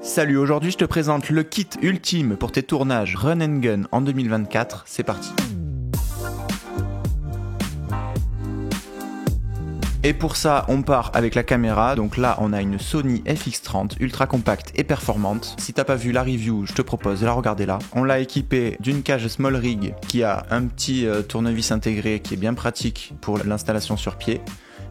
Salut, aujourd'hui je te présente le kit ultime pour tes tournages Run and Gun en 2024, c'est parti. Et pour ça, on part avec la caméra, donc là on a une Sony FX30 ultra compacte et performante. Si t'as pas vu la review, je te propose de la regarder là. On l'a équipée d'une cage small rig qui a un petit tournevis intégré qui est bien pratique pour l'installation sur pied.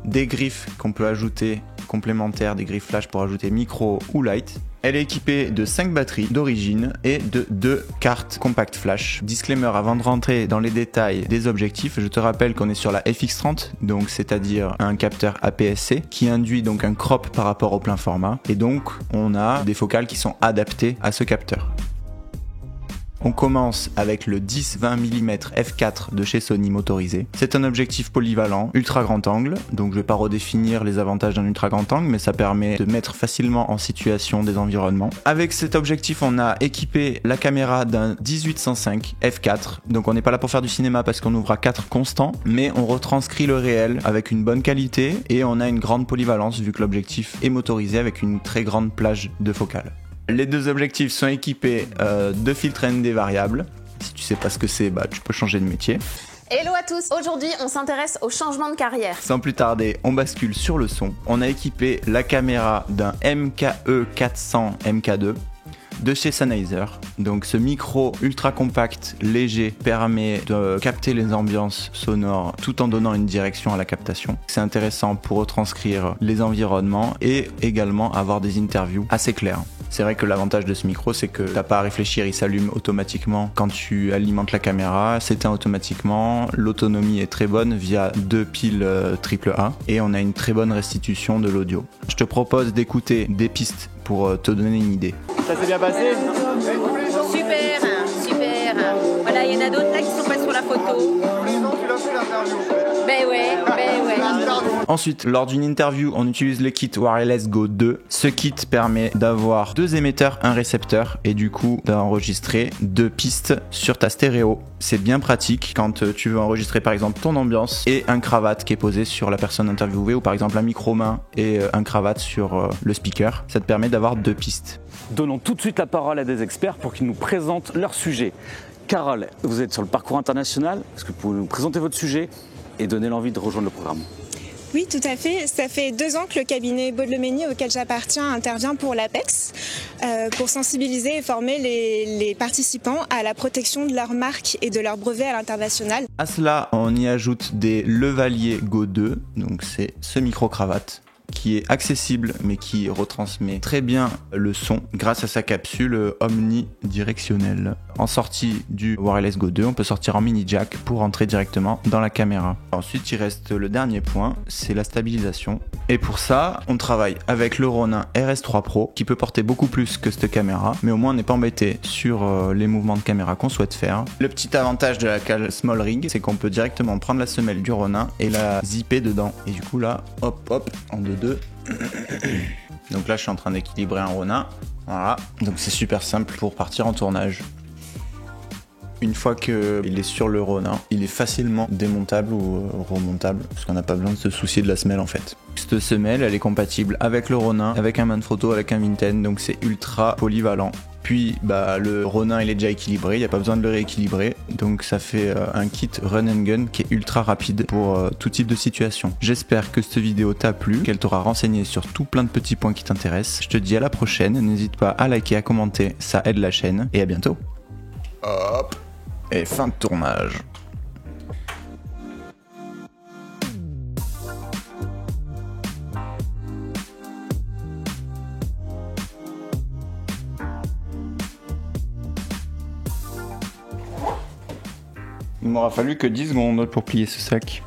Des griffes qu'on peut ajouter complémentaires, des griffes flash pour ajouter micro ou light. Elle est équipée de 5 batteries d'origine et de 2 cartes compact flash. Disclaimer avant de rentrer dans les détails des objectifs, je te rappelle qu'on est sur la FX30, donc c'est-à-dire un capteur APS-C qui induit donc un crop par rapport au plein format et donc on a des focales qui sont adaptées à ce capteur. On commence avec le 10-20 mm f4 de chez Sony motorisé. C'est un objectif polyvalent, ultra grand angle, donc je vais pas redéfinir les avantages d'un ultra grand angle, mais ça permet de mettre facilement en situation des environnements. Avec cet objectif, on a équipé la caméra d'un 18-105 f4, donc on n'est pas là pour faire du cinéma parce qu'on ouvre à 4 constants, mais on retranscrit le réel avec une bonne qualité et on a une grande polyvalence vu que l'objectif est motorisé avec une très grande plage de focale. Les deux objectifs sont équipés de filtres ND variables. Si tu sais pas ce que c'est, tu peux changer de métier. Hello à tous, aujourd'hui on s'intéresse au changement de carrière. Sans plus tarder, on bascule sur le son. On a équipé la caméra d'un MKE400 MK2 de chez Sennheiser. Donc ce micro ultra compact, léger, permet de capter les ambiances sonores tout en donnant une direction à la captation. C'est intéressant pour retranscrire les environnements et également avoir des interviews assez claires. C'est vrai que l'avantage de ce micro, c'est que t'as pas à réfléchir, il s'allume automatiquement quand tu alimentes la caméra, s'éteint automatiquement, l'autonomie est très bonne via 2 piles AAA et on a une très bonne restitution de l'audio. Je te propose d'écouter des pistes pour te donner une idée. Ça s'est bien passé ? Super, super. Voilà, il y en a d'autres là qui sont pas sur la photo. Ben ouais. Ensuite, lors d'une interview, on utilise le kit Wireless Go 2. Ce kit permet d'avoir 2 émetteurs, un récepteur et du coup d'enregistrer 2 pistes sur ta stéréo. C'est bien pratique quand tu veux enregistrer par exemple ton ambiance et un cravate qui est posé sur la personne interviewée ou par exemple un micro-main et un cravate sur le speaker. Ça te permet d'avoir 2 pistes. Donnons tout de suite la parole à des experts pour qu'ils nous présentent leur sujet. Carole, vous êtes sur le parcours international. Est-ce que vous pouvez nous présenter votre sujet et donner l'envie de rejoindre le programme ? Oui, tout à fait. Ça fait 2 ans que le cabinet Baudelomenie auquel j'appartiens intervient pour l'APEX, pour sensibiliser et former les participants à la protection de leur marque et de leur brevet à l'international. À cela, on y ajoute des Levalier Go 2, donc c'est ce micro-cravate qui est accessible mais qui retransmet très bien le son grâce à sa capsule omnidirectionnelle. En sortie du Wireless Go 2, on peut sortir en mini jack pour entrer directement dans la caméra. Ensuite, il reste le dernier point, c'est la stabilisation. Et pour ça, on travaille avec le Ronin RS3 Pro qui peut porter beaucoup plus que cette caméra, mais au moins on n'est pas embêté sur les mouvements de caméra qu'on souhaite faire. Le petit avantage de la cage Small Rig, c'est qu'on peut directement prendre la semelle du Ronin et la zipper dedans. Et du coup là, hop, en 2-2. Donc là, je suis en train d'équilibrer un Ronin. Voilà, donc c'est super simple pour partir en tournage. Une fois qu'il est sur le Ronin, il est facilement démontable ou remontable parce qu'on n'a pas besoin de se soucier de la semelle en fait. Cette semelle, elle est compatible avec le Ronin, avec un Manfrotto, avec un Vinten, donc c'est ultra polyvalent. Puis le Ronin il est déjà équilibré, il n'y a pas besoin de le rééquilibrer, donc ça fait un kit Run and Gun qui est ultra rapide pour tout type de situation. J'espère que cette vidéo t'a plu, qu'elle t'aura renseigné sur tout plein de petits points qui t'intéressent. Je te dis à la prochaine, n'hésite pas à liker, à commenter, ça aide la chaîne, et à bientôt. Hop, et fin de tournage. Il m'aura fallu que 10 secondes pour plier ce sac.